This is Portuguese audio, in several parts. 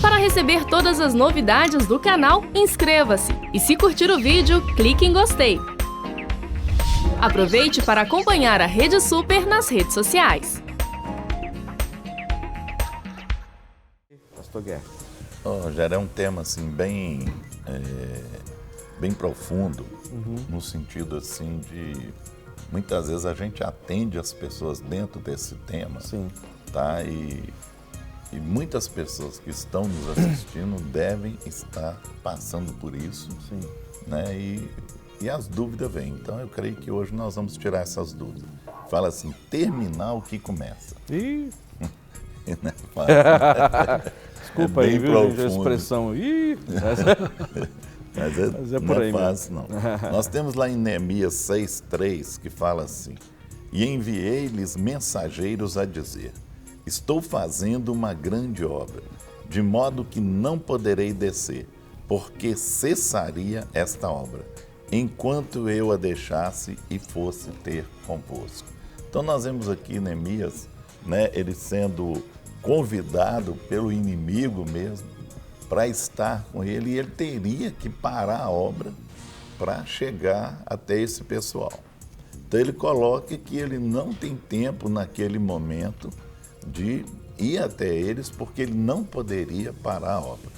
Para receber todas as novidades do canal, inscreva-se e se curtir o vídeo, clique em gostei. Aproveite para acompanhar a Rede Super nas redes sociais. Pastor Guerra. Rogério, é um tema assim bem profundo, no sentido assim de muitas vezes a gente atende as pessoas dentro desse tema, Sim. tá? E muitas pessoas que estão nos assistindo devem estar passando por isso, Sim. né? E as dúvidas vêm. Então eu creio que hoje nós vamos tirar essas dúvidas. Fala assim, terminar o que começa. Ih. Não é fácil. Desculpa aí, viu, gente, a expressão. Ih. Mas é não por é aí fácil, não. Nós temos lá em Neemias 6,3 que fala assim: e enviei-lhes mensageiros a dizer: estou fazendo uma grande obra, de modo que não poderei descer, porque cessaria esta obra, enquanto eu a deixasse e fosse ter convosco. Então nós vemos aqui Neemias, né, ele sendo convidado pelo inimigo mesmo para estar com ele, e ele teria que parar a obra para chegar até esse pessoal. Então ele coloca que ele não tem tempo naquele momento de ir até eles, porque ele não poderia parar a obra.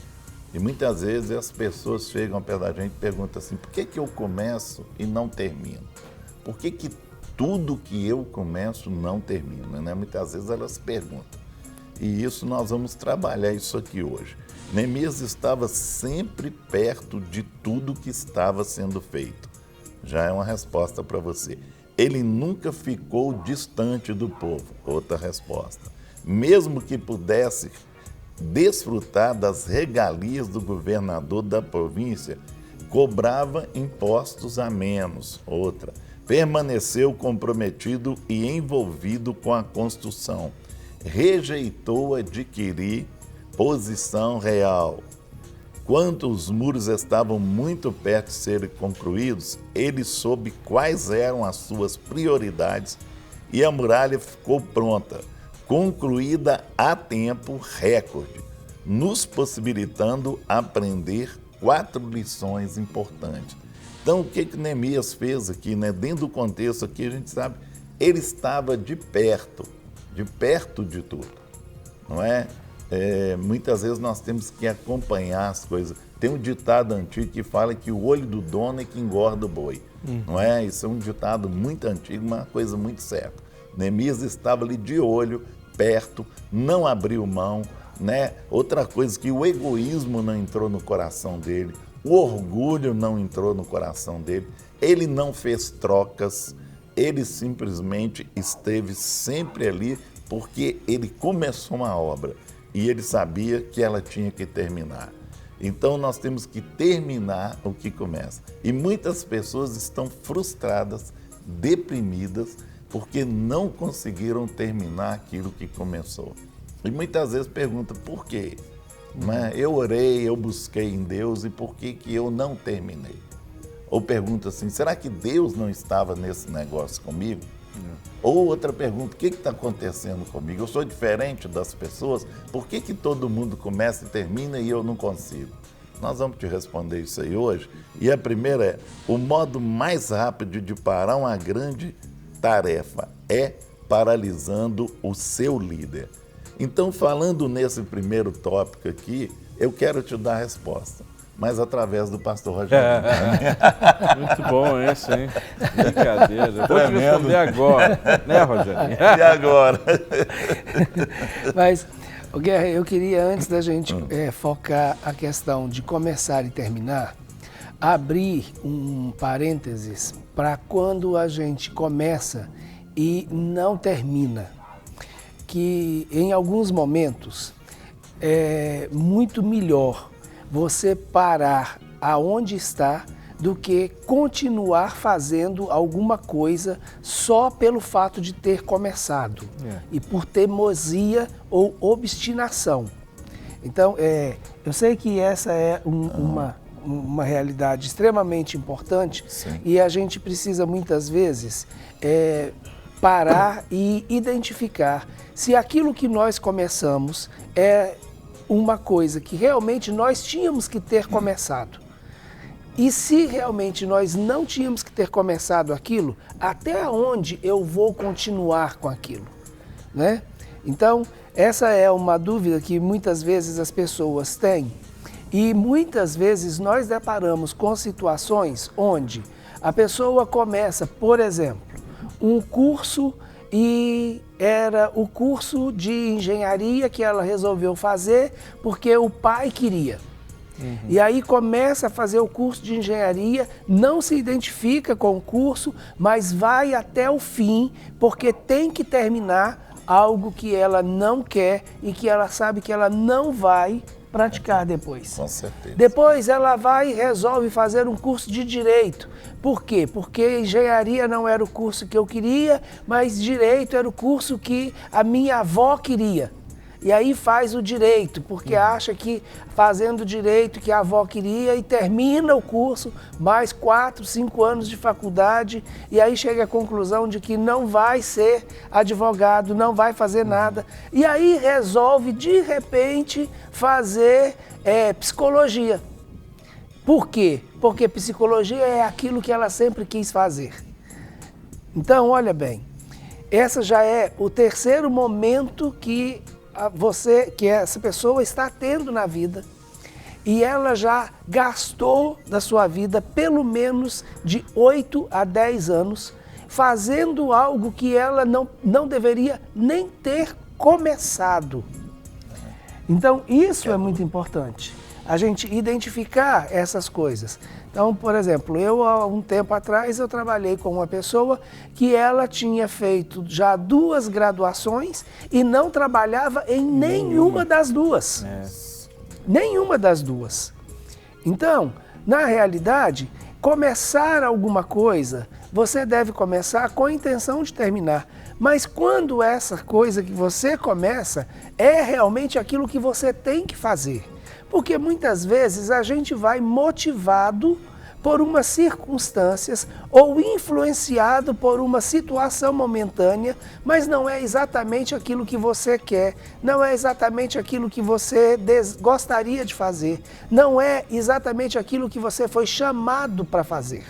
E muitas vezes as pessoas chegam perto da gente e perguntam assim: por que eu começo e não termino? Por que tudo que eu começo não termina, né? Muitas vezes elas perguntam. E isso nós vamos trabalhar isso aqui hoje. Neemias estava sempre perto de tudo que estava sendo feito. Já é uma resposta para você. Ele nunca ficou distante do povo. Outra resposta. Mesmo que pudesse desfrutar das regalias do governador da província, cobrava impostos a menos. Outra. Permaneceu comprometido e envolvido com a construção. Rejeitou adquirir posição real. Quando os muros estavam muito perto de serem concluídos, ele soube quais eram as suas prioridades e a muralha ficou pronta, concluída a tempo recorde, nos possibilitando aprender 4 lições importantes. Então, o que Neemias fez aqui, né? Dentro do contexto aqui, a gente sabe, ele estava de perto de tudo, não é? Muitas vezes nós temos que acompanhar as coisas. Tem um ditado antigo que fala que o olho do dono é que engorda o boi, não é? Isso é um ditado muito antigo, uma coisa muito certa. Neemias estava ali de olho, perto, não abriu mão, né? Outra coisa, que o egoísmo não entrou no coração dele, o orgulho não entrou no coração dele, ele não fez trocas, ele simplesmente esteve sempre ali porque ele começou uma obra e ele sabia que ela tinha que terminar. Então nós temos que terminar o que começa. E muitas pessoas estão frustradas, deprimidas, porque não conseguiram terminar aquilo que começou. E muitas vezes perguntam por quê? Né? Eu orei, eu busquei em Deus e por que eu não terminei? Ou pergunta assim, será que Deus não estava nesse negócio comigo? Ou outra pergunta, o que está acontecendo comigo? Eu sou diferente das pessoas? Por que todo mundo começa e termina e eu não consigo? Nós vamos te responder isso aí hoje. E a primeira é, o modo mais rápido de parar uma grande tarefa é paralisando o seu líder. Então, falando nesse primeiro tópico aqui, eu quero te dar a resposta, mas através do pastor Rogério. Muito bom esse, hein? Brincadeira. Eu vou te responder agora, né, Rogério? E agora? Mas, Guerra, eu queria, antes da gente focar a questão de começar e terminar, abrir um parênteses para quando a gente começa e não termina. Que em alguns momentos é muito melhor você parar aonde está do que continuar fazendo alguma coisa só pelo fato de ter começado e por teimosia ou obstinação. Então, eu sei que essa é uma realidade extremamente importante. Sim. E a gente precisa muitas vezes parar e identificar se aquilo que nós começamos é uma coisa que realmente nós tínhamos que ter começado. E se realmente nós não tínhamos que ter começado aquilo, até onde eu vou continuar com aquilo, né? Então, essa é uma dúvida que muitas vezes as pessoas têm. E muitas vezes nós deparamos com situações onde a pessoa começa, por exemplo, um curso e era o curso de engenharia que ela resolveu fazer porque o pai queria. E aí começa a fazer o curso de engenharia, não se identifica com o curso, mas vai até o fim porque tem que terminar algo que ela não quer e que ela sabe que ela não vai praticar depois. Com certeza. Depois ela vai e resolve fazer um curso de direito. Por quê? Porque engenharia não era o curso que eu queria, mas direito era o curso que a minha avó queria. E aí faz o direito, porque acha que fazendo direito que a avó queria e termina o curso, mais 4, 5 anos de faculdade, e aí chega à conclusão de que não vai ser advogado, não vai fazer nada. E aí resolve, de repente, fazer psicologia. Por quê? Porque psicologia é aquilo que ela sempre quis fazer. Então, olha bem, essa já é o terceiro momento que essa pessoa está tendo na vida e ela já gastou da sua vida pelo menos de 8 a 10 anos fazendo algo que ela não deveria nem ter começado. Então, isso é muito importante, a gente identificar essas coisas. Então, por exemplo, há um tempo atrás, eu trabalhei com uma pessoa que ela tinha feito já 2 graduações e não trabalhava em nenhuma das duas. Nenhuma das duas. Então, na realidade, começar alguma coisa, você deve começar com a intenção de terminar. Mas quando essa coisa que você começa é realmente aquilo que você tem que fazer. Porque muitas vezes a gente vai motivado por umas circunstâncias ou influenciado por uma situação momentânea, mas não é exatamente aquilo que você quer, não é exatamente aquilo que você gostaria de fazer, não é exatamente aquilo que você foi chamado para fazer.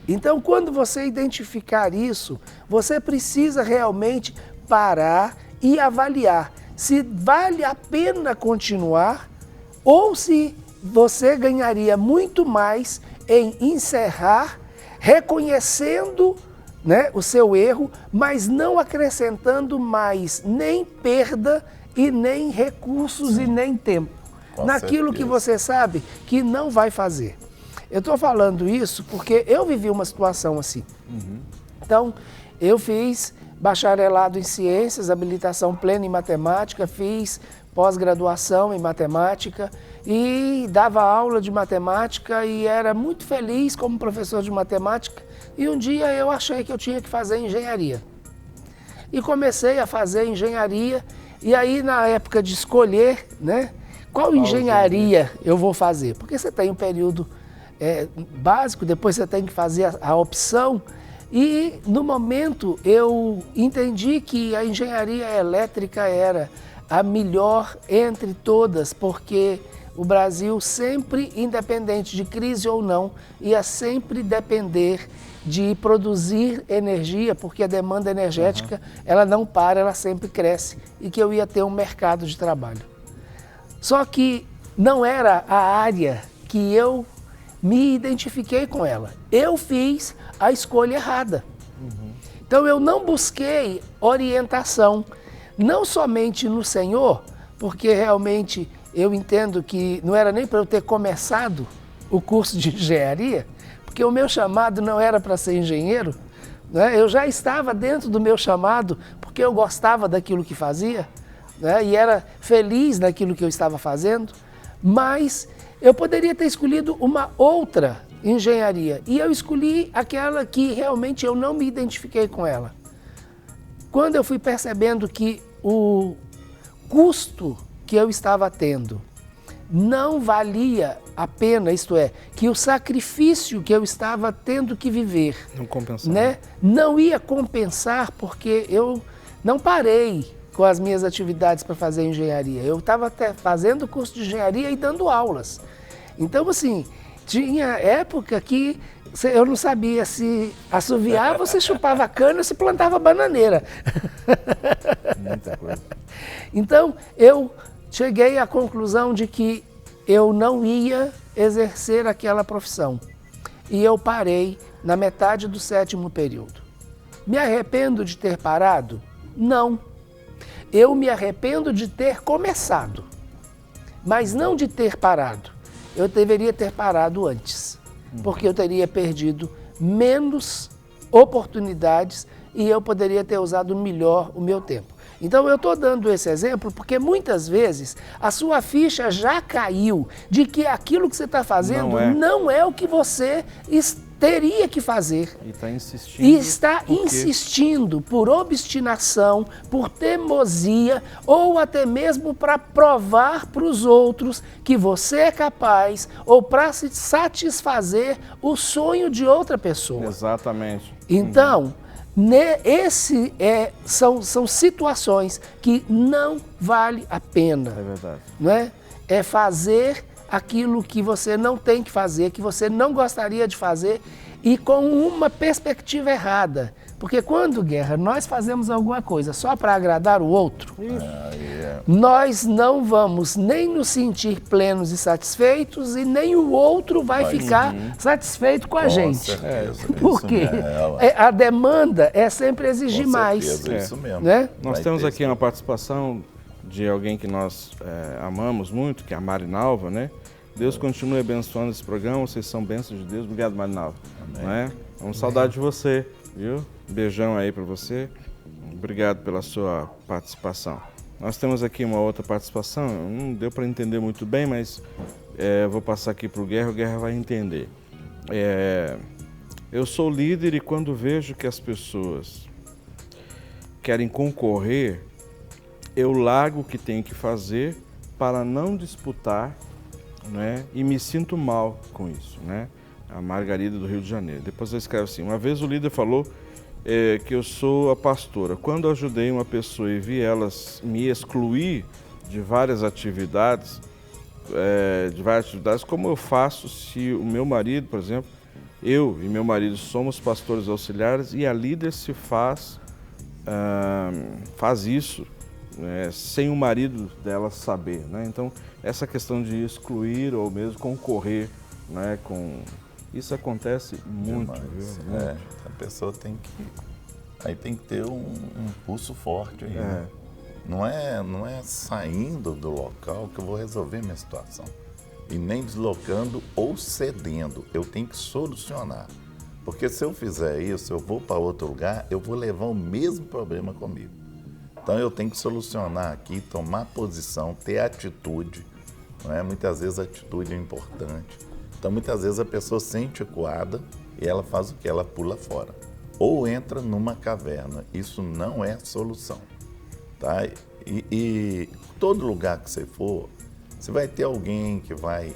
Então, quando você identificar isso, você precisa realmente parar e avaliar se vale a pena continuar ou se você ganharia muito mais em encerrar, reconhecendo, né, o seu erro, mas não acrescentando mais nem perda e nem recursos e nem tempo naquilo que você sabe que não vai fazer. Eu estou falando isso porque eu vivi uma situação assim. Então, eu fiz bacharelado em ciências, habilitação plena em matemática, fiz pós-graduação em matemática e dava aula de matemática e era muito feliz como professor de matemática. E um dia eu achei que eu tinha que fazer engenharia. E comecei a fazer engenharia e aí na época de escolher, né, qual engenharia eu vou fazer? Porque você tem um período básico, depois você tem que fazer a opção. E no momento eu entendi que a engenharia elétrica era a melhor entre todas, porque o Brasil sempre, independente de crise ou não, ia sempre depender de produzir energia, porque a demanda energética, ela não para, ela sempre cresce, e que eu ia ter um mercado de trabalho. Só que não era a área que eu me identifiquei com ela. Eu fiz a escolha errada. Então eu não busquei orientação, não somente no Senhor, porque realmente eu entendo que não era nem para eu ter começado o curso de engenharia, porque o meu chamado não era para ser engenheiro, né? Eu já estava dentro do meu chamado porque eu gostava daquilo que fazia, né? E era feliz naquilo que eu estava fazendo, mas eu poderia ter escolhido uma outra engenharia e eu escolhi aquela que realmente eu não me identifiquei com ela. Quando eu fui percebendo que o custo que eu estava tendo não valia a pena, isto é, que o sacrifício que eu estava tendo que viver não compensava, né, não ia compensar, porque eu não parei com as minhas atividades para fazer engenharia. Eu estava até fazendo curso de engenharia e dando aulas. Então, assim, tinha época que eu não sabia se assoviava ou se chupava cana ou se plantava bananeira. Muita coisa. Então, eu cheguei à conclusão de que eu não ia exercer aquela profissão. E eu parei na metade do 7º período. Me arrependo de ter parado? Não. Eu me arrependo de ter começado, mas não de ter parado. Eu deveria ter parado antes, porque eu teria perdido menos oportunidades e eu poderia ter usado melhor o meu tempo. Então eu estou dando esse exemplo porque muitas vezes a sua ficha já caiu de que aquilo que você está fazendo não é o que você teria que fazer. E está insistindo. E está insistindo por obstinação, por teimosia ou até mesmo para provar para os outros que você é capaz ou para satisfazer o sonho de outra pessoa. Exatamente. Então, são situações que não vale a pena. É verdade. Não é? É fazer aquilo que você não tem que fazer, que você não gostaria de fazer e com uma perspectiva errada. Porque quando, Guerra, nós fazemos alguma coisa só para agradar o outro, nós não vamos nem nos sentir plenos e satisfeitos e nem o outro vai ficar satisfeito com a gente. Certeza, Porque a demanda é sempre exigir mais. Isso mesmo. Né? Nós temos aqui uma participação de alguém que nós amamos muito, que é a Marinalva, né? Deus continue abençoando esse programa, vocês são bênçãos de Deus. Obrigado, Marinalva. Amém. Vamos saudade de você, viu? Beijão aí para você. Obrigado pela sua participação. Nós temos aqui uma outra participação, não deu para entender muito bem, mas vou passar aqui para o Guerra vai entender. Eu sou líder e quando vejo que as pessoas querem concorrer, eu largo o que tenho que fazer para não disputar, né? E me sinto mal com isso, né? A Margarida do Rio de Janeiro. Depois ela escreve assim, uma vez o líder falou que eu sou a pastora. Quando ajudei uma pessoa e vi elas me excluir de várias atividades, como eu faço se o meu marido, por exemplo, eu e meu marido somos pastores auxiliares e a líder se faz isso sem o marido dela saber, né? Então, essa questão de excluir ou mesmo concorrer, né, isso acontece muito, viu? Muito. A pessoa tem que ter um pulso forte aí, né? Não é saindo do local que eu vou resolver minha situação. E nem deslocando ou cedendo. Eu tenho que solucionar. Porque se eu fizer isso, eu vou para outro lugar, eu vou levar o mesmo problema comigo. Então eu tenho que solucionar aqui, tomar posição, ter atitude. Não é? Muitas vezes a atitude é importante. Então muitas vezes a pessoa sente acuada e ela faz o que? Ela pula fora. Ou entra numa caverna. Isso não é solução. Tá? E todo lugar que você for, você vai ter alguém que vai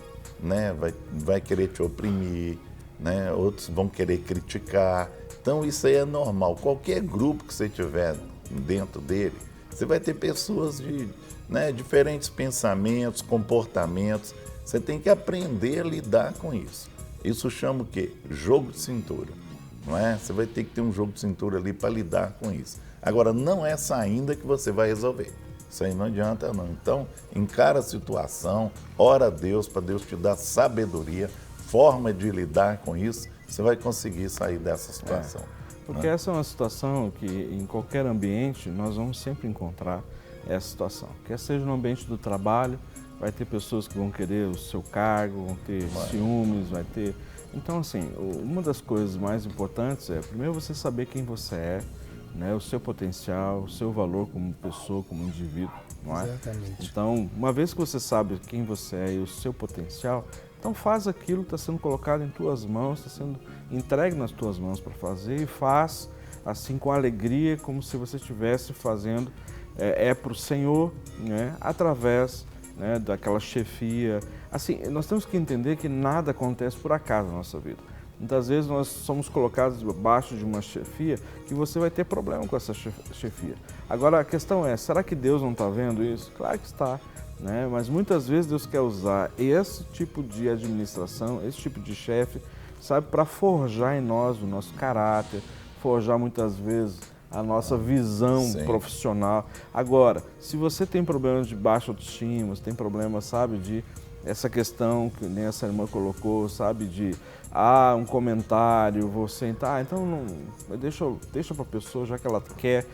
querer te oprimir, né? Outros vão querer criticar. Então isso aí é normal. Qualquer grupo que você tiver dentro dele, você vai ter pessoas de diferentes pensamentos, comportamentos. Você tem que aprender a lidar com isso. Isso chama o quê? Jogo de cintura. Não é? Você vai ter que ter um jogo de cintura ali para lidar com isso. Agora, não é saindo que você vai resolver. Isso aí não adianta, não. Então, encara a situação, ora a Deus para Deus te dar sabedoria, forma de lidar com isso, você vai conseguir sair dessa situação. Porque essa é uma situação que em qualquer ambiente nós vamos sempre encontrar essa situação. Quer seja no ambiente do trabalho, vai ter pessoas que vão querer o seu cargo, vão ter ciúmes, vai ter... Então, assim, uma das coisas mais importantes é, primeiro, você saber quem você é, né, o seu potencial, o seu valor como pessoa, como indivíduo, não é? Exatamente. Então, uma vez que você sabe quem você é e o seu potencial, então faz aquilo que está sendo colocado em tuas mãos, está sendo entregue nas tuas mãos para fazer e faz assim com alegria, como se você estivesse fazendo para o Senhor, né, através, né, daquela chefia. Assim, nós temos que entender que nada acontece por acaso na nossa vida. Muitas vezes nós somos colocados abaixo de uma chefia que você vai ter problema com essa chefia. Agora a questão é, será que Deus não está vendo isso? Claro que está, né? Mas muitas vezes Deus quer usar esse tipo de administração, esse tipo de chefe, sabe, para forjar em nós o nosso caráter, forjar muitas vezes a nossa visão profissional. Agora, se você tem problemas de baixa autoestima, você tem problemas, sabe, de essa questão que nem essa irmã colocou, sabe, de um comentário, você então não, deixa para a pessoa, já que ela quer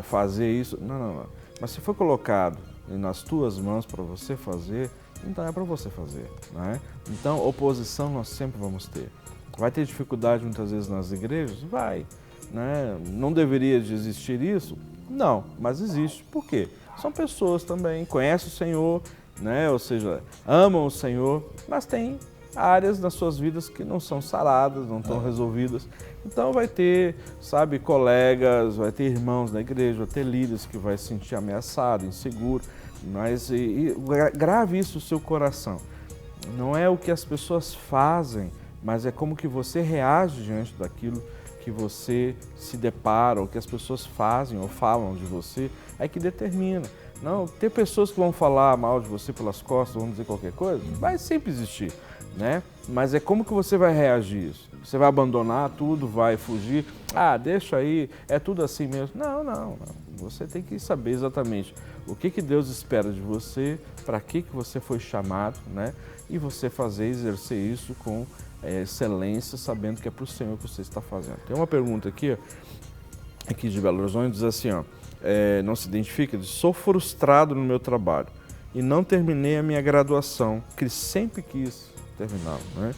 fazer isso. Não. Mas se for colocado nas tuas mãos para você fazer, então é para você fazer, né? Então, oposição nós sempre vamos ter. Vai ter dificuldade muitas vezes nas igrejas? Vai. Né? Não deveria de existir isso? Não, mas existe. Por quê? São pessoas também, conhecem o Senhor, né? Ou seja, amam o Senhor, mas tem áreas nas suas vidas que não são saradas, não estão resolvidas. Então vai ter, sabe, colegas, vai ter irmãos na igreja, vai ter líderes que vai se sentir ameaçado, inseguro, mas grave isso no seu coração. Não é o que as pessoas fazem, mas é como que você reage diante daquilo que você se depara, ou que as pessoas fazem ou falam de você, é que determina. Não, ter pessoas que vão falar mal de você pelas costas, vão dizer qualquer coisa, vai sempre existir, né? Mas é como que você vai reagir isso? Você vai abandonar tudo, vai fugir? Deixa aí, é tudo assim mesmo. Não. Você tem que saber exatamente o que Deus espera de você, para que você foi chamado, né? E você exercer isso com excelência, sabendo que é para o Senhor que você está fazendo. Tem uma pergunta aqui de Belo Horizonte, diz assim, não se identifica, diz: sou frustrado no meu trabalho e não terminei a minha graduação, que sempre quis terminar, né?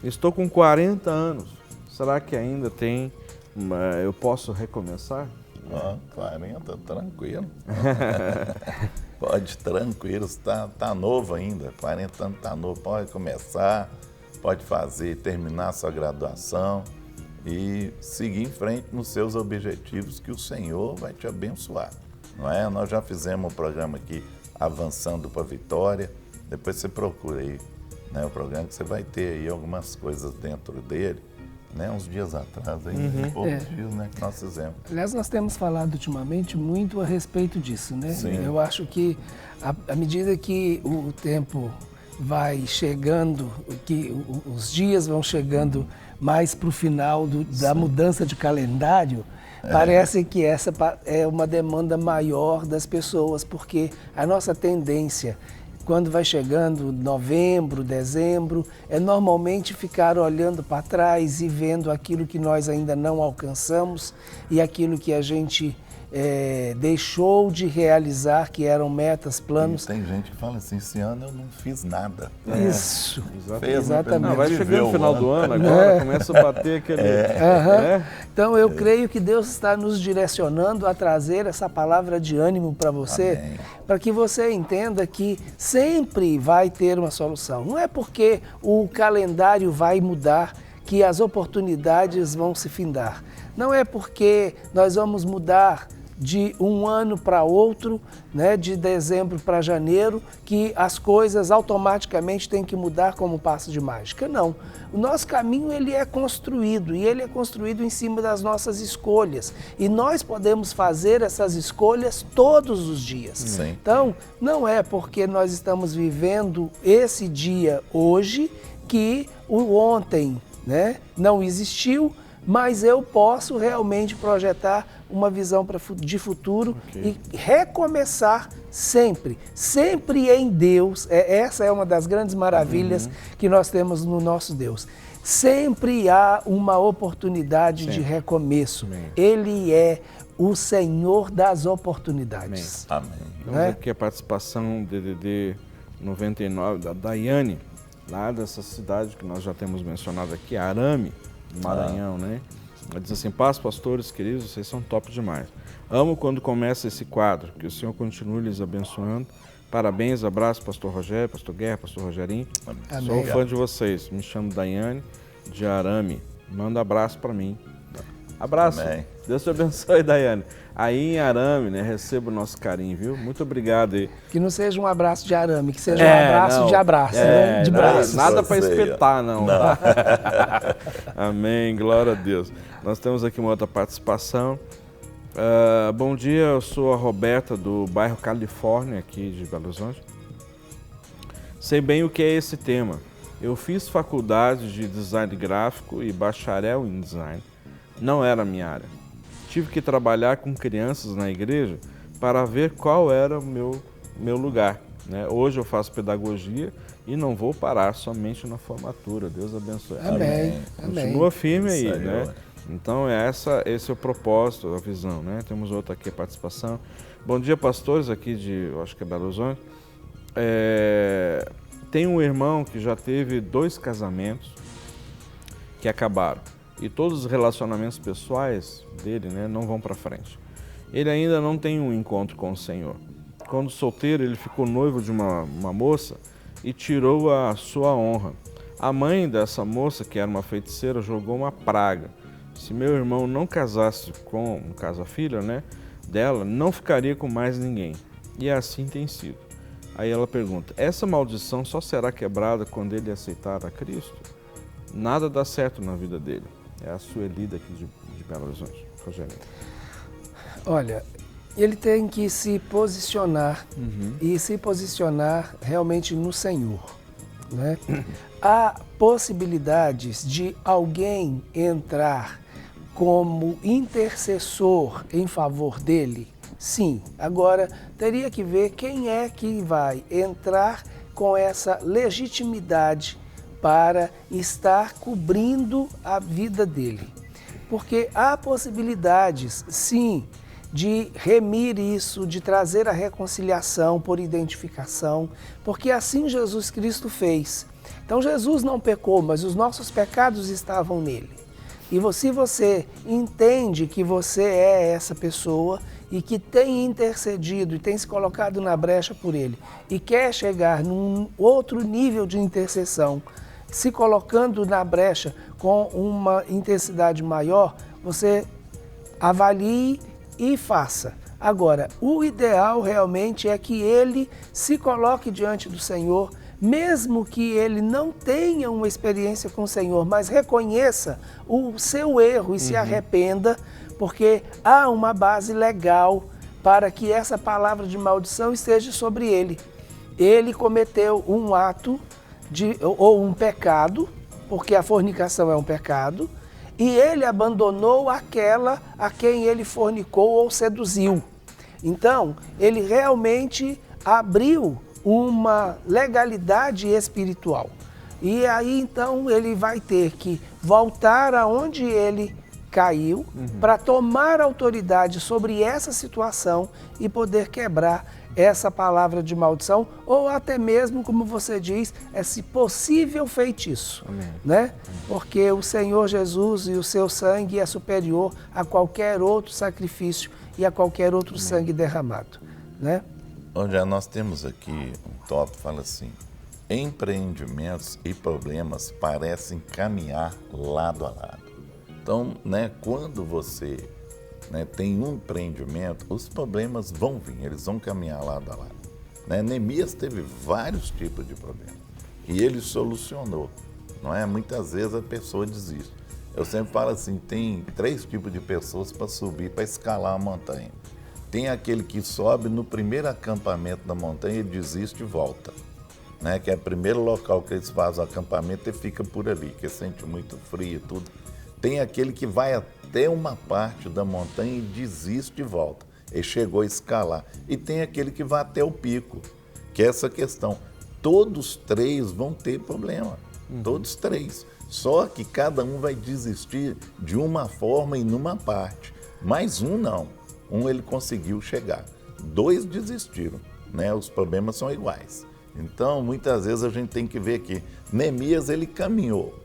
Estou com 40 anos, será que ainda eu posso recomeçar? 40, tranquilo. Pode, tranquilo, tá novo ainda, 40 anos tá novo, pode começar, pode terminar sua graduação e seguir em frente nos seus objetivos, que o Senhor vai te abençoar, não é? Nós já fizemos um programa aqui, Avançando para a Vitória, depois você procura aí, né, o programa, que você vai ter aí algumas coisas dentro dele, né, uns dias atrás, aí, poucos dias, né, que nós fizemos. Aliás, nós temos falado ultimamente muito a respeito disso, né? Sim. Eu acho que à medida que o tempo vai chegando, que os dias vão chegando mais para o final da mudança de calendário, parece que essa é uma demanda maior das pessoas, porque a nossa tendência, quando vai chegando novembro, dezembro, é normalmente ficar olhando para trás e vendo aquilo que nós ainda não alcançamos e aquilo que a gente deixou de realizar, que eram metas, planos. E tem gente que fala assim, esse ano eu não fiz nada. Isso, exatamente. Não, vai chegando no final do ano agora, começa a bater aquele... Então eu creio que Deus está nos direcionando a trazer essa palavra de ânimo para você, para que você entenda que sempre vai ter uma solução. Não é porque o calendário vai mudar que as oportunidades vão se findar. Não é porque nós vamos mudar de um ano para outro, né, de dezembro para janeiro, que as coisas automaticamente têm que mudar como um passo de mágica. Não. O nosso caminho ele é construído, e ele é construído em cima das nossas escolhas. E nós podemos fazer essas escolhas todos os dias. Sim. Então, não é porque nós estamos vivendo esse dia hoje que o ontem, né, não existiu, mas eu posso realmente projetar uma visão de futuro e recomeçar sempre em Deus. Essa é uma das grandes maravilhas que nós temos no nosso Deus. Sempre há uma oportunidade de recomeço. Ele é o Senhor das oportunidades. Amém. Vamos aqui a participação DDD 99 da Daiane, lá dessa cidade que nós já temos mencionado aqui, Arame, Maranhão, né? Ela diz assim: paz, pastores queridos, vocês são top demais. Amo quando começa esse quadro, que o Senhor continue lhes abençoando. Parabéns, abraço, pastor Rogério, pastor Guerra, pastor Rogerinho. Amém. Sou fã de vocês, me chamo Daiane, de Arame. Manda abraço para mim. Abraço. Amém. Deus te abençoe, Daiane. Aí em arame, né? Receba o nosso carinho, viu? Muito obrigado aí. Que não seja um abraço de arame, que seja um abraço não. de abraço, né? De braço. Nada para Você, espetar, não. Tá? Amém, glória a Deus. Nós temos aqui uma outra participação. Bom dia, eu sou a Roberta do bairro Califórnia, aqui de Belo Horizonte. Sei bem o que é esse tema. Eu fiz faculdade de design gráfico e bacharel em design. Não era a minha área. Tive que trabalhar com crianças na igreja para ver qual era o meu lugar, né? Hoje eu faço pedagogia e não vou parar somente na formatura. Deus abençoe. Amém. Continua firme aí, Isso aí, né? ó. Então esse é o propósito, a visão, né? Temos outra aqui, a participação. Bom dia, pastores, aqui de, eu acho que é Belo Horizonte. Tem um irmão que já teve 2 casamentos que acabaram. E todos os relacionamentos pessoais dele, né, não vão para frente. Ele ainda não tem um encontro com o Senhor. Quando solteiro, ele ficou noivo de uma moça e tirou a sua honra. A mãe dessa moça, que era uma feiticeira, jogou uma praga. Se meu irmão não casasse com, no caso a filha, né, dela, não ficaria com mais ninguém. E assim tem sido. Aí ela pergunta, essa maldição só será quebrada quando ele aceitar a Cristo? Nada dá certo na vida dele. É a Sueli daqui de Belo Horizonte. Rogério. Olha, ele tem que se posicionar e se posicionar realmente no Senhor, né? Há possibilidades de alguém entrar como intercessor em favor dele? Sim. Agora, teria que ver quem é que vai entrar com essa legitimidade para estar cobrindo a vida dele. Porque há possibilidades, sim, de remir isso, de trazer a reconciliação por identificação, porque assim Jesus Cristo fez. Então Jesus não pecou, mas os nossos pecados estavam nele. E se você entende que você é essa pessoa e que tem intercedido e tem se colocado na brecha por ele e quer chegar num outro nível de intercessão, se colocando na brecha com uma intensidade maior, você avalie e faça. Agora, o ideal realmente é que ele se coloque diante do Senhor, mesmo que ele não tenha uma experiência com o Senhor, mas reconheça o seu erro e se arrependa, porque há uma base legal para que essa palavra de maldição esteja sobre ele. Ele cometeu um ato ou um pecado, porque a fornicação é um pecado, e ele abandonou aquela a quem ele fornicou ou seduziu. Então, ele realmente abriu uma legalidade espiritual. E aí, então, ele vai ter que voltar aonde ele caiu para tomar autoridade sobre essa situação e poder quebrar essa palavra de maldição, ou até mesmo, como você diz, esse possível feitiço, né? Porque o Senhor Jesus e o seu sangue é superior a qualquer outro sacrifício e a qualquer outro sangue derramado, né? Onde nós temos aqui um tópico, fala assim, empreendimentos e problemas parecem caminhar lado a lado. Então, né, quando você tem um empreendimento, os problemas vão vir, eles vão caminhar lado a lado. Neemias teve vários tipos de problemas e ele solucionou, não é? Muitas vezes a pessoa desiste. Eu sempre falo assim, tem 3 tipos de pessoas para subir, para escalar a montanha. Tem aquele que sobe no primeiro acampamento da montanha e desiste e volta, né? Que é o primeiro local que eles fazem o acampamento e fica por ali, que sente muito frio e tudo. Tem aquele que vai até uma parte da montanha e desiste e volta. Ele chegou a escalar. E tem aquele que vai até o pico, que é essa questão. Todos 3 vão ter problema, todos 3. Só que cada um vai desistir de uma forma e numa parte. Mas um não. Um ele conseguiu chegar. 2 desistiram, né? Os problemas são iguais. Então, muitas vezes a gente tem que ver que Neemias, ele caminhou.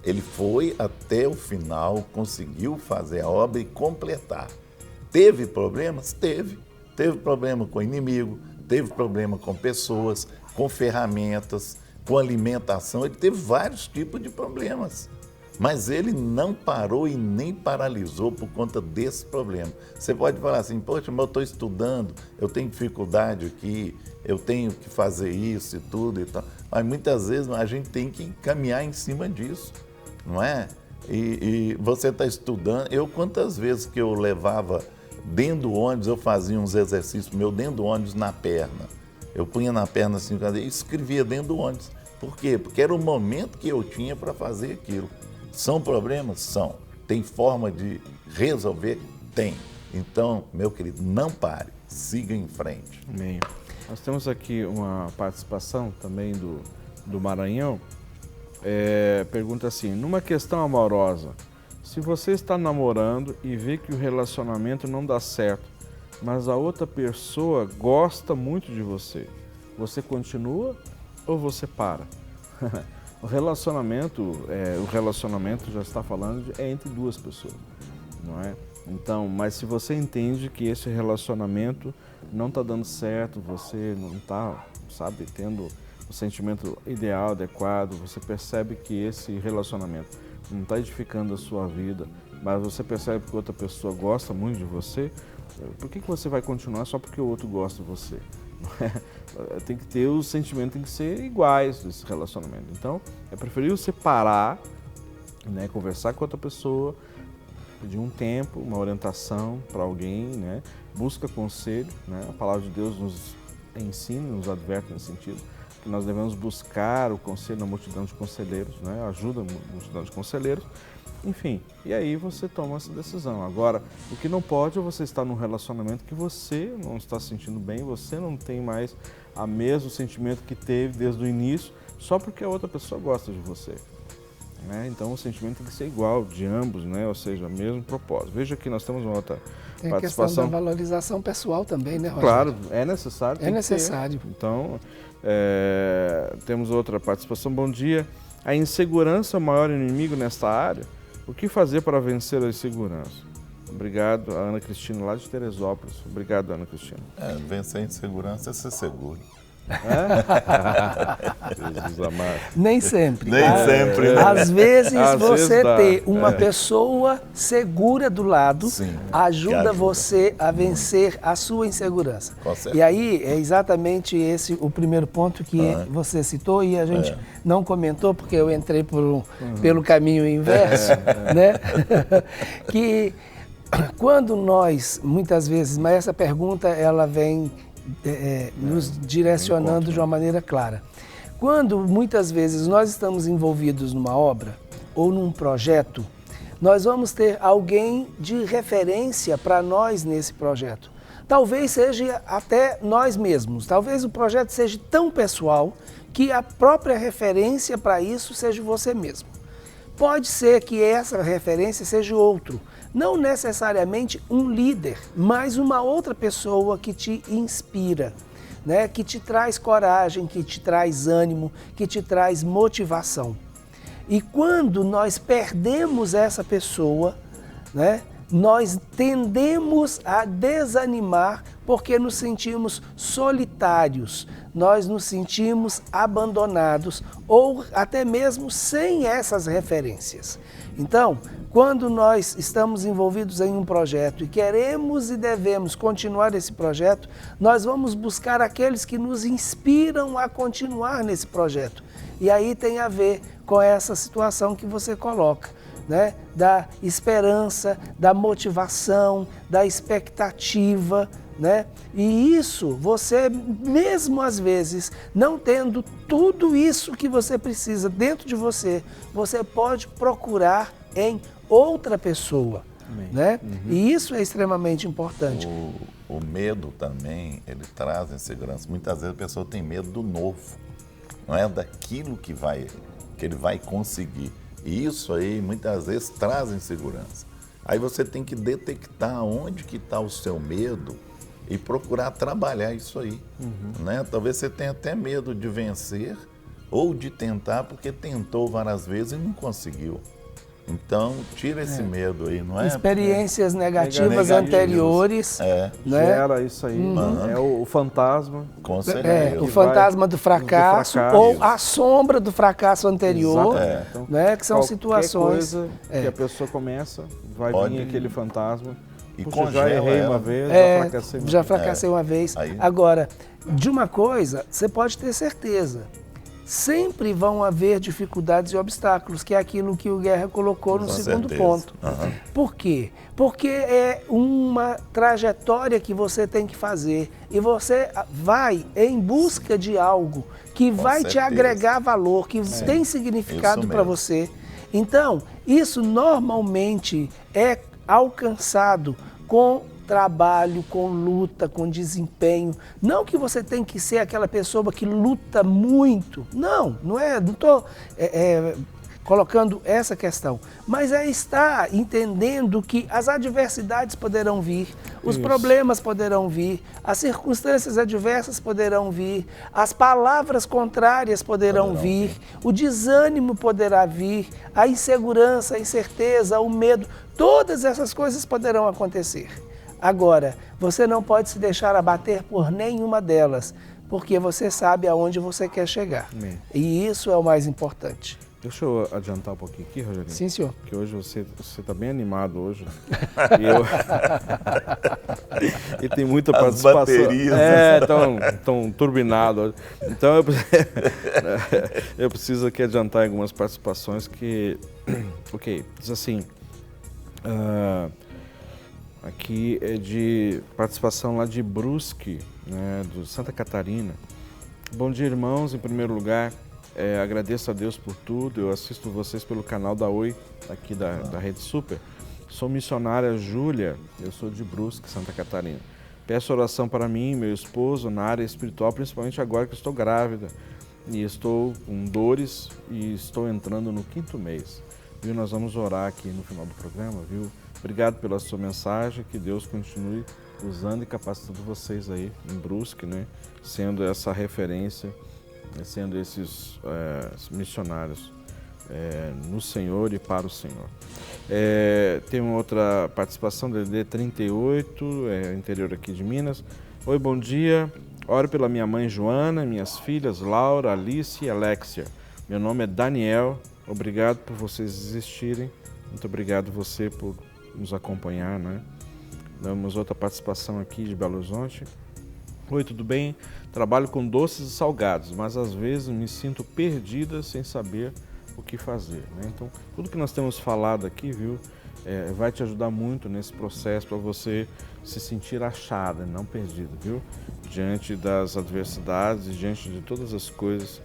Ele foi até o final, conseguiu fazer a obra e completar. Teve problemas? Teve. Teve problema com o inimigo, teve problema com pessoas, com ferramentas, com alimentação. Ele teve vários tipos de problemas. Mas ele não parou e nem paralisou por conta desse problema. Você pode falar assim, poxa, mas eu estou estudando, eu tenho dificuldade aqui, eu tenho que fazer isso e tudo e tal. Mas muitas vezes a gente tem que caminhar em cima disso, não é? E você está estudando, quantas vezes que eu levava dentro do ônibus, eu fazia uns exercícios meus dentro do ônibus na perna. Eu punha na perna assim, e escrevia dentro do ônibus. Por quê? Porque era o momento que eu tinha para fazer aquilo. São problemas? São. Tem forma de resolver? Tem. Então, meu querido, não pare, siga em frente. Amém. Nós temos aqui uma participação também do Maranhão. Pergunta assim, numa questão amorosa, se você está namorando e vê que o relacionamento não dá certo, mas a outra pessoa gosta muito de você, você continua ou você para? O relacionamento já está falando é entre duas pessoas, não é? Então, mas se você entende que esse relacionamento não está dando certo, você não está, sabe, tendo o sentimento ideal, adequado, você percebe que esse relacionamento não está edificando a sua vida, mas você percebe que outra pessoa gosta muito de você, por que você vai continuar só porque o outro gosta de você? Tem que ter, os sentimentos tem que ser iguais nesse relacionamento. Então, é preferível separar, né, conversar com outra pessoa, pedir um tempo, uma orientação para alguém, né, busca conselho, né, a palavra de Deus nos ensina, nos adverte nesse sentido, que nós devemos buscar o conselho na multidão de conselheiros, né, ajuda a multidão de conselheiros, enfim, e aí você toma essa decisão. Agora, o que não pode é você estar num relacionamento que você não está se sentindo bem, você não tem mais o mesmo sentimento que teve desde o início, só porque a outra pessoa gosta de você. Né? Então o sentimento tem que ser igual de ambos, né? Ou seja, mesmo propósito. Veja que nós temos uma outra tem participação. A questão da valorização pessoal também, né, Rogério? Claro, é necessário. É necessário. Então, temos outra participação. Bom dia. A insegurança é o maior inimigo nesta área? O que fazer para vencer a insegurança? Obrigado, Ana Cristina, lá de Teresópolis. Obrigado, Ana Cristina. Vencer a insegurança é ser seguro. Jesus amado. Nem sempre. Nem sempre. Né? Às vezes você dá. ter uma pessoa segura do lado ajuda você a vencer a sua insegurança. E aí é exatamente esse o primeiro ponto que você citou e a gente não comentou porque eu entrei pelo caminho inverso, né? Que quando nós, muitas vezes, mas essa pergunta ela vem nos direcionando de uma maneira clara. Quando muitas vezes nós estamos envolvidos numa obra ou num projeto, nós vamos ter alguém de referência para nós nesse projeto. Talvez seja até nós mesmos, talvez o projeto seja tão pessoal que a própria referência para isso seja você mesmo. Pode ser que essa referência seja outro, não necessariamente um líder, mas uma outra pessoa que te inspira, né? Que te traz coragem, que te traz ânimo, que te traz motivação. E quando nós perdemos essa pessoa, né? Nós tendemos a desanimar porque nos sentimos solitários, nós nos sentimos abandonados ou até mesmo sem essas referências. Então, quando nós estamos envolvidos em um projeto e queremos e devemos continuar esse projeto, nós vamos buscar aqueles que nos inspiram a continuar nesse projeto. E aí tem a ver com essa situação que você coloca, né? Da esperança, da motivação, da expectativa, né? E isso, você mesmo às vezes, não tendo tudo isso que você precisa dentro de você, você pode procurar em outra pessoa, né? E isso é extremamente importante. O medo também, ele traz insegurança. Muitas vezes a pessoa tem medo do novo, não é daquilo que ele vai conseguir. E isso aí, muitas vezes, traz insegurança. Aí você tem que detectar onde que está o seu medo e procurar trabalhar isso aí. Né? Talvez você tenha até medo de vencer ou de tentar, porque tentou várias vezes e não conseguiu. Então, tira esse medo aí, não é? Experiências negativas Negativas. anteriores, né? Gera isso aí, é o fantasma. Com certeza. O fantasma do fracasso, fracasso. ou a sombra do fracasso anterior, Exatamente. Então, né? Que são qualquer situações. coisa que a pessoa começa, vai Pode- vir aquele fantasma. E Puxa, já congela errei ela. uma vez, já fracassei uma Já vez. fracassei uma vez. Aí- Agora, de uma coisa, você pode ter certeza. Sempre vão haver dificuldades e obstáculos, que é aquilo que o Guerra colocou no Com segundo certeza. ponto. Aham. Por quê? Porque é uma trajetória que você tem que fazer e você vai em busca de algo que vai te certeza. agregar valor, que tem significado Isso para mesmo. você. Então, isso normalmente é alcançado com trabalho, com luta, com desempenho. Não que você tem que ser aquela pessoa que luta muito. Não estou colocando essa questão. Mas é estar entendendo que as adversidades poderão vir, os problemas poderão vir, as circunstâncias adversas poderão vir, as palavras contrárias poderão vir, o desânimo poderá vir, a insegurança, a incerteza, o medo, todas essas coisas poderão acontecer. Agora, você não pode se deixar abater por nenhuma delas, porque você sabe aonde você quer chegar. Amém. E isso é o mais importante. Deixa eu adiantar um pouquinho aqui, Rogerinho. Sim, senhor. Que hoje você está bem animado hoje. E tem muita As participação. baterias. Estão turbinadas. Então eu preciso aqui adiantar algumas participações que. Ok, diz assim. Aqui é de participação lá de Brusque, né, do Santa Catarina. Bom dia, irmãos. Em primeiro lugar, agradeço a Deus por tudo. Eu assisto vocês pelo canal da Oi, aqui da Rede Super. Sou missionária Júlia, eu sou de Brusque, Santa Catarina. Peço oração para mim e meu esposo na área espiritual, principalmente agora que estou grávida. E estou com dores e estou entrando no 5º mês. Viu? Nós vamos orar aqui no final do programa, viu? Obrigado pela sua mensagem, que Deus continue usando e capacitando vocês aí em Brusque, né? Sendo essa referência, sendo esses missionários no Senhor e para o Senhor. Tem uma outra participação do DD 38, interior aqui de Minas. Oi, bom dia. Oro pela minha mãe Joana, minhas filhas Laura, Alice e Alexia. Meu nome é Daniel. Obrigado por vocês existirem. Muito obrigado você por nos acompanhar, né? Damos outra participação aqui de Belo Horizonte. Oi, tudo bem? Trabalho com doces e salgados, mas às vezes me sinto perdida sem saber o que fazer, né? Então, tudo que nós temos falado aqui, viu, vai te ajudar muito nesse processo para você se sentir achada, não perdida, viu? Diante das adversidades, diante de todas as coisas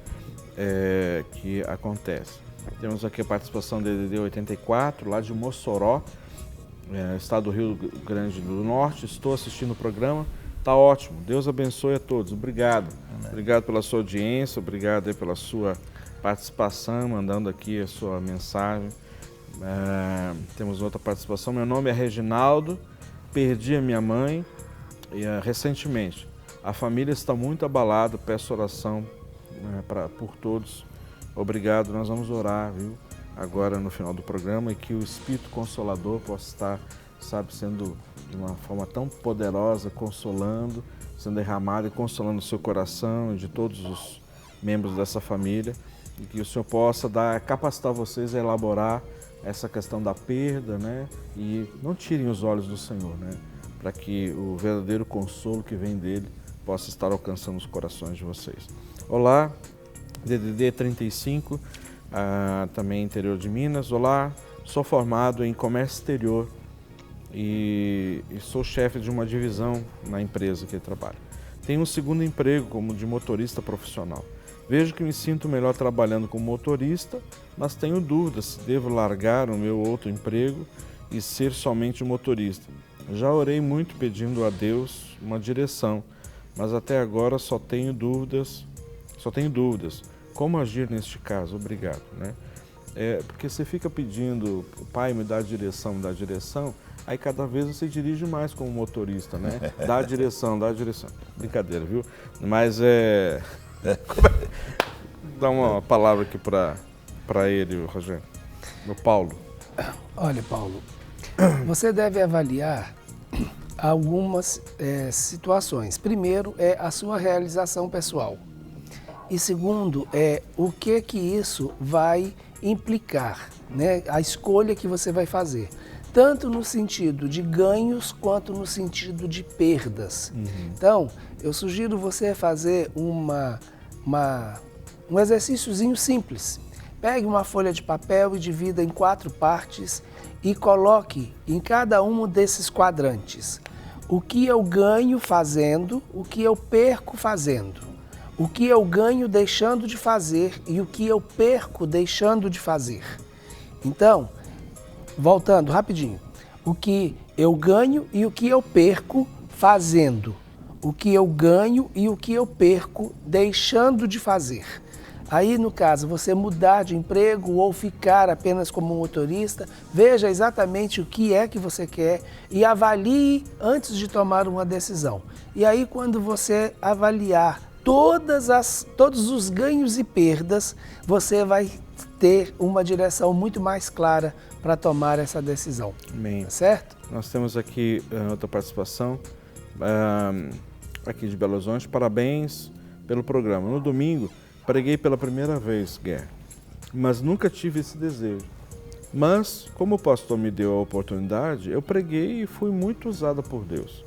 que acontecem. Temos aqui a participação do DDD 84, lá de Mossoró, estado do Rio Grande do Norte. Estou assistindo o programa, tá ótimo. Deus abençoe a todos. Obrigado. Amém. Obrigado pela sua audiência, obrigado aí pela sua participação, mandando aqui a sua mensagem. Temos outra participação. Meu nome é Reginaldo, perdi a minha mãe recentemente. A família está muito abalada, peço oração por todos. Obrigado, nós vamos orar, viu? Agora no final do programa, e que o Espírito Consolador possa estar, sabe, sendo de uma forma tão poderosa, consolando, sendo derramado e consolando o seu coração e de todos os membros dessa família, e que o Senhor possa capacitar vocês a elaborar essa questão da perda, né? E não tirem os olhos do Senhor, né? Para que o verdadeiro consolo que vem dele possa estar alcançando os corações de vocês. Olá, DDD 35, também interior de Minas. Olá, sou formado em comércio exterior e sou chefe de uma divisão na empresa que eu trabalho. Tenho um segundo emprego como de motorista profissional. Vejo que me sinto melhor trabalhando como motorista, mas tenho dúvidas se devo largar o meu outro emprego e ser somente motorista. Já orei muito pedindo a Deus uma direção, mas até agora só tenho dúvidas. Como agir neste caso? Obrigado, né? Porque você fica pedindo, pai, me dá a direção, aí cada vez você dirige mais como motorista, né? Dá a direção. Brincadeira, viu? Mas dá uma palavra aqui para ele, Rogério. O Paulo. Olha, Paulo, você deve avaliar algumas situações. Primeiro é a sua realização pessoal. E segundo é o que isso vai implicar, né? A escolha que você vai fazer. Tanto no sentido de ganhos quanto no sentido de perdas. Então, eu sugiro você fazer um exercíciozinho simples. Pegue uma folha de papel e divida em 4 partes e coloque em cada um desses quadrantes o que eu ganho fazendo, o que eu perco fazendo, o que eu ganho deixando de fazer e o que eu perco deixando de fazer. Então, voltando rapidinho, o que eu ganho e o que eu perco fazendo, o que eu ganho e o que eu perco deixando de fazer. Aí, no caso, você mudar de emprego ou ficar apenas como motorista, veja exatamente o que é que você quer e avalie antes de tomar uma decisão. E aí, quando você avaliar todos os ganhos e perdas, você vai ter uma direção muito mais clara para tomar essa decisão. Amém. Tá certo? Nós temos aqui outra participação aqui de Belo Horizonte. Parabéns pelo programa. No domingo, preguei pela primeira vez, Guerra, mas nunca tive esse desejo. Mas, como o pastor me deu a oportunidade, eu preguei e fui muito usada por Deus.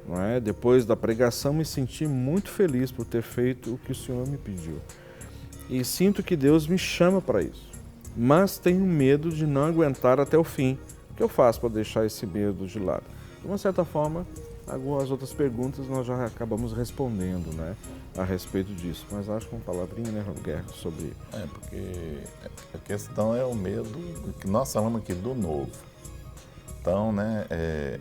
Não é? Depois da pregação, me senti muito feliz por ter feito o que o Senhor me pediu. E sinto que Deus me chama para isso. Mas tenho medo de não aguentar até o fim. O que eu faço para deixar esse medo de lado? De uma certa forma, algumas outras perguntas nós já acabamos respondendo, né, a respeito disso. Mas acho que uma palavrinha, né, Guerra, sobre... Porque a questão é o medo que nós falamos aqui do novo. Então, né,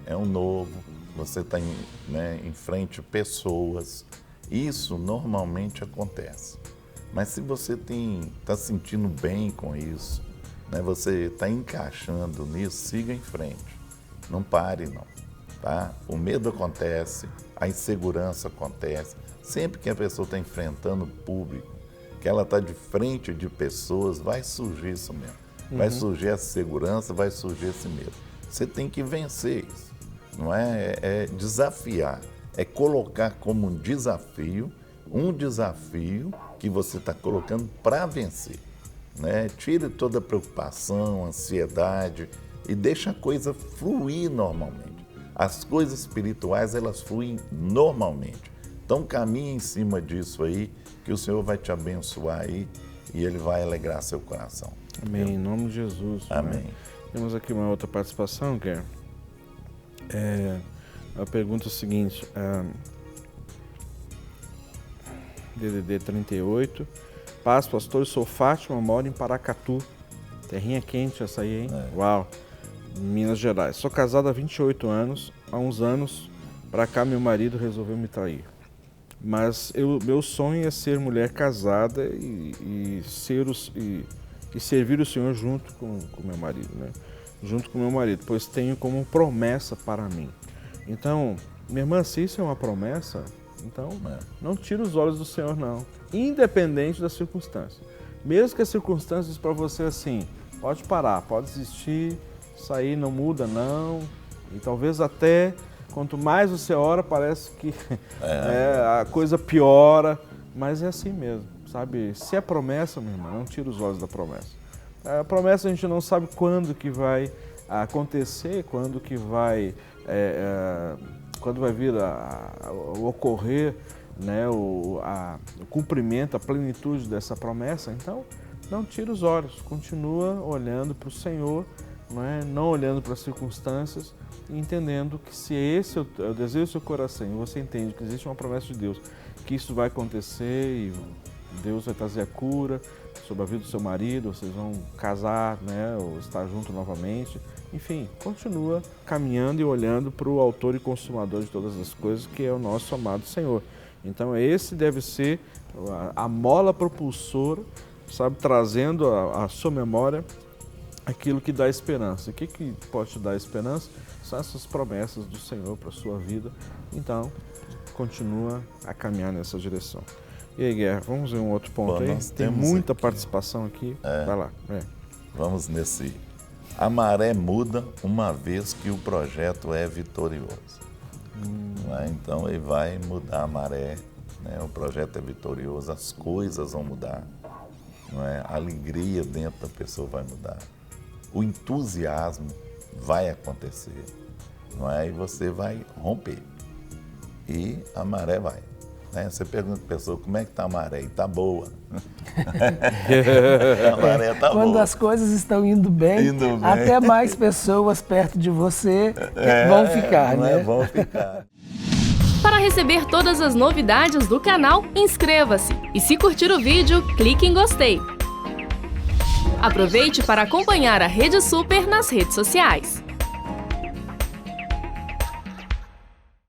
é um novo, você está em frente a pessoas, isso normalmente acontece. Mas se você está sentindo bem com isso, né, você está encaixando nisso, siga em frente, não pare não. Tá? O medo acontece, a insegurança acontece. Sempre que a pessoa está enfrentando o público, que ela está de frente de pessoas, vai surgir isso mesmo. Vai surgir essa segurança, vai surgir esse medo. Você tem que vencer isso. Não é desafiar, é colocar como um desafio que você está colocando para vencer. Né? Tire toda a preocupação, ansiedade e deixa a coisa fluir normalmente. As coisas espirituais, elas fluem normalmente. Então, caminhe em cima disso aí, que o Senhor vai te abençoar aí e Ele vai alegrar seu coração. Amém, em nome de Jesus. Amém. Né? Temos aqui uma outra participação, Guerra. A pergunta é o seguinte, DDD 38, Paz, pastor, eu sou Fátima, moro em Paracatu. Terrinha quente essa aí, hein? Uau! Minas Gerais. Sou casado há 28 anos. Há uns anos pra cá meu marido resolveu me trair. Mas meu sonho é ser mulher casada e servir o Senhor junto com meu marido, né? Junto com meu marido, pois tenho como promessa para mim. Então, minha irmã, se isso é uma promessa, então não tira os olhos do Senhor não, independente das circunstâncias. Mesmo que as circunstâncias para você assim, pode parar, pode desistir, isso aí não muda não, e talvez até quanto mais você ora parece que a coisa piora, mas é assim mesmo, sabe? Se é promessa, meu irmão, não tira os olhos da promessa. A promessa a gente não sabe quando que vai acontecer, quando que vai, quando vai vir a ocorrer, né, o cumprimento, a plenitude dessa promessa. Então, não tira os olhos, continua olhando para o Senhor, não olhando para as circunstâncias, e entendendo que se esse é o desejo do seu coração, e você entende que existe uma promessa de Deus, que isso vai acontecer e Deus vai trazer a cura sobre a vida do seu marido, vocês vão casar, né, ou estar junto novamente. Enfim, continua caminhando e olhando para o autor e consumador de todas as coisas, que é o nosso amado Senhor. Então esse deve ser a mola propulsora, sabe, trazendo à sua memória aquilo que dá esperança. O que pode te dar esperança? São essas promessas do Senhor para a sua vida. Então, continua a caminhar nessa direção. E aí, Guerra, vamos ver um outro ponto aí? Tem muita participação aqui. Vai lá. Vamos A maré muda uma vez que o projeto é vitorioso. Não é? Então ele vai mudar a maré, né? O projeto é vitorioso, as coisas vão mudar. Não é? A alegria dentro da pessoa vai mudar. O entusiasmo vai acontecer. Não é? E você vai romper. E a maré vai. Né? Você pergunta para a pessoa como é que está a maré? E está boa. A maré está boa. Quando as coisas estão indo bem, até mais pessoas perto de você vão ficar, né? Vão ficar. Para receber todas as novidades do canal, inscreva-se. E se curtir o vídeo, clique em gostei. Aproveite para acompanhar a Rede Super nas redes sociais.